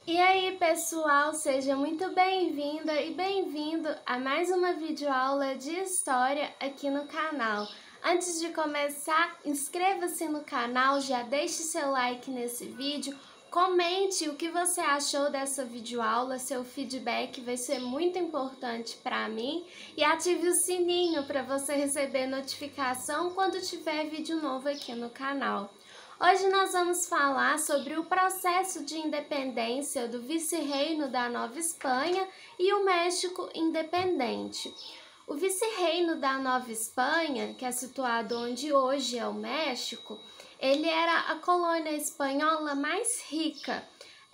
E aí, pessoal, seja muito bem-vinda e bem-vindo a mais uma videoaula de história aqui no canal. Antes de começar, inscreva-se no canal, já deixe seu like nesse vídeo, comente o que você achou dessa videoaula, seu feedback vai ser muito importante para mim e ative o sininho para você receber notificação quando tiver vídeo novo aqui no canal. Hoje nós vamos falar sobre o processo de independência do vice-reino da Nova Espanha e o México independente. O vice-reino da Nova Espanha, que é situado onde hoje é o México, ele era a colônia espanhola mais rica.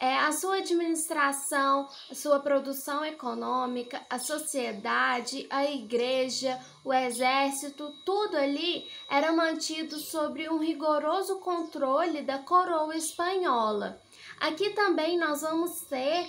A sua administração, a sua produção econômica, a sociedade, a igreja, o exército, tudo ali era mantido sob um rigoroso controle da coroa espanhola. Aqui também nós vamos ter,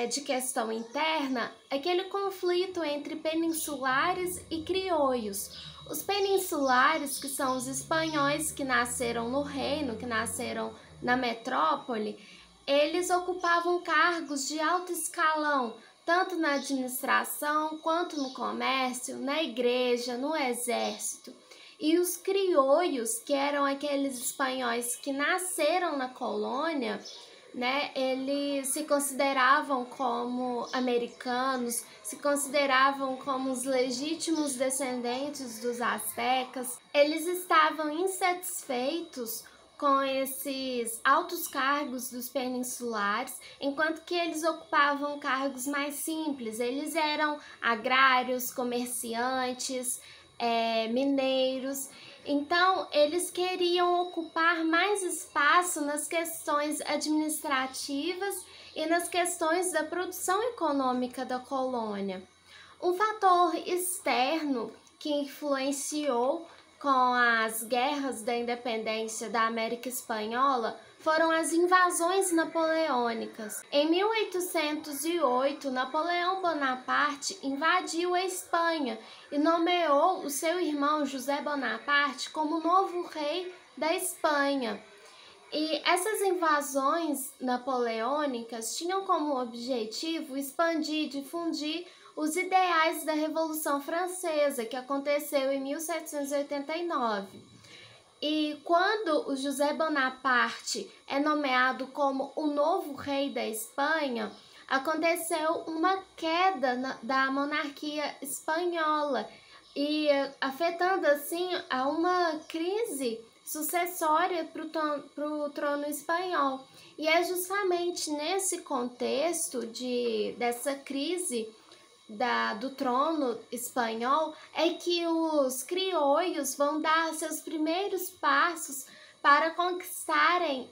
de questão interna, aquele conflito entre peninsulares e crioulos. Os peninsulares, que são os espanhóis que nasceram no reino, que nasceram na metrópole, eles ocupavam cargos de alto escalão, tanto na administração quanto no comércio, na igreja, no exército. E os crioulos, que eram aqueles espanhóis que nasceram na colônia, eles se consideravam como americanos, se consideravam como os legítimos descendentes dos astecas. Eles estavam insatisfeitos com esses altos cargos dos peninsulares, enquanto que eles ocupavam cargos mais simples. Eles eram agrários, comerciantes, mineiros. Então, eles queriam ocupar mais espaço nas questões administrativas e nas questões da produção econômica da colônia. Um fator externo que influenciou com as guerras da independência da América Espanhola foram as invasões napoleônicas. Em 1808, Napoleão Bonaparte invadiu a Espanha e nomeou o seu irmão José Bonaparte como novo rei da Espanha. E essas invasões napoleônicas tinham como objetivo expandir e difundir os ideais da Revolução Francesa, que aconteceu em 1789. E quando o José Bonaparte é nomeado como o novo rei da Espanha, aconteceu uma queda da monarquia espanhola e afetando assim a uma crise sucessória para o trono espanhol. E é justamente nesse contexto dessa crise do trono espanhol é que os crioulos vão dar seus primeiros passos para conquistarem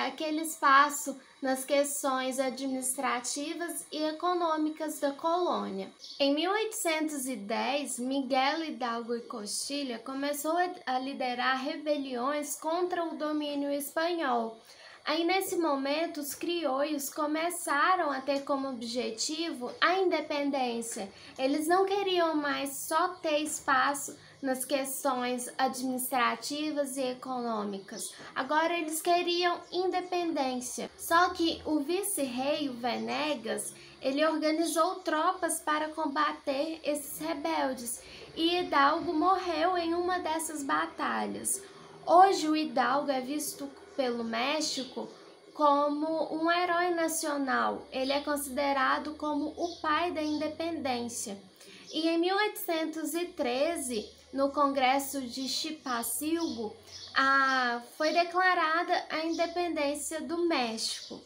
aquele espaço nas questões administrativas e econômicas da colônia. Em 1810, Miguel Hidalgo y Costilla começou a liderar rebeliões contra o domínio espanhol. Aí, nesse momento, os crioulos começaram a ter como objetivo a independência. Eles não queriam mais só ter espaço nas questões administrativas e econômicas. Agora, eles queriam independência. Só que o vice-rei, Venegas, ele organizou tropas para combater esses rebeldes e Hidalgo morreu em uma dessas batalhas. Hoje, o Hidalgo é visto pelo México como um herói nacional. Ele é considerado como o pai da independência. E em 1813, no Congresso de Chipacilgo, foi declarada a independência do México.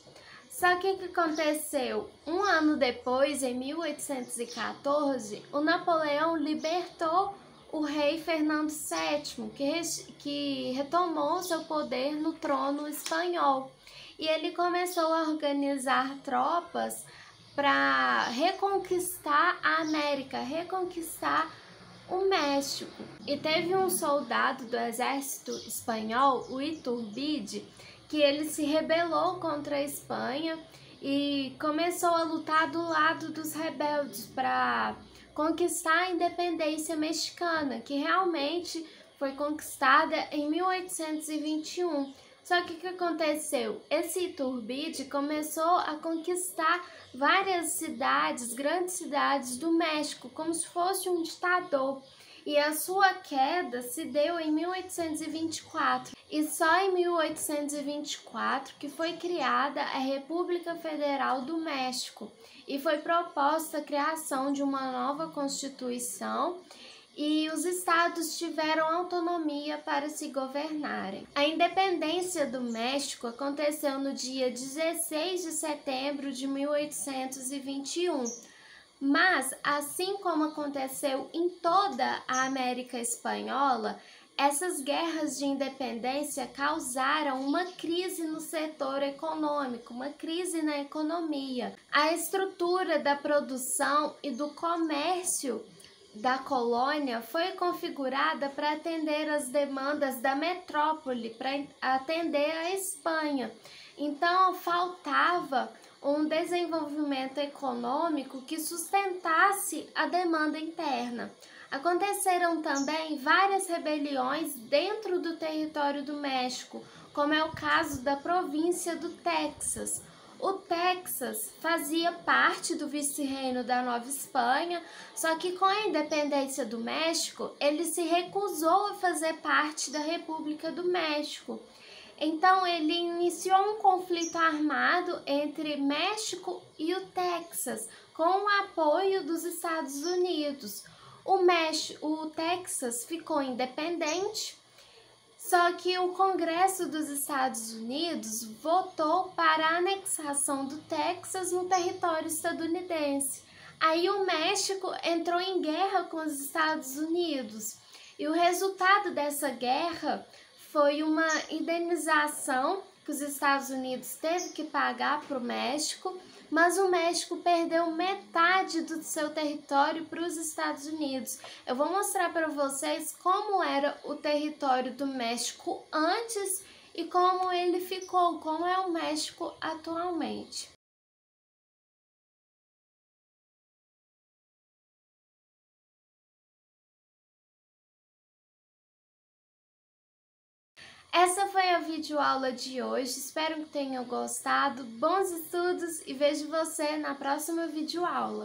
Só que o que aconteceu? Um ano depois, em 1814, o Napoleão libertou o rei Fernando VII, que retomou seu poder no trono espanhol. E ele começou a organizar tropas para reconquistar a América, reconquistar o México. E teve um soldado do exército espanhol, o Iturbide, que ele se rebelou contra a Espanha e começou a lutar do lado dos rebeldes para conquistar a independência mexicana, que realmente foi conquistada em 1821. Só que o que aconteceu? Esse Iturbide começou a conquistar várias cidades, grandes cidades do México, como se fosse um ditador. E a sua queda se deu em 1824. E só em 1824 que foi criada a República Federal do México e foi proposta a criação de uma nova Constituição e os estados tiveram autonomia para se governarem. A independência do México aconteceu no dia 16 de setembro de 1821. Mas, assim como aconteceu em toda a América Espanhola, essas guerras de independência causaram uma crise no setor econômico, uma crise na economia. A estrutura da produção e do comércio da colônia foi configurada para atender as demandas da metrópole, para atender a Espanha. Então, faltava um desenvolvimento econômico que sustentasse a demanda interna. Aconteceram também várias rebeliões dentro do território do México, como é o caso da província do Texas. O Texas fazia parte do vice-reino da Nova Espanha, só que com a independência do México, ele se recusou a fazer parte da República do México. Então, ele iniciou um conflito armado entre México e o Texas, com o apoio dos Estados Unidos. O Texas ficou independente, só que o Congresso dos Estados Unidos votou para a anexação do Texas no território estadunidense. Aí o México entrou em guerra com os Estados Unidos e o resultado dessa guerra foi uma indenização que os Estados Unidos teve que pagar para o México, mas o México perdeu metade do seu território para os Estados Unidos. Eu vou mostrar para vocês como era o território do México antes e como ele ficou, como é o México atualmente. Essa foi a videoaula de hoje, espero que tenham gostado, bons estudos e vejo você na próxima videoaula.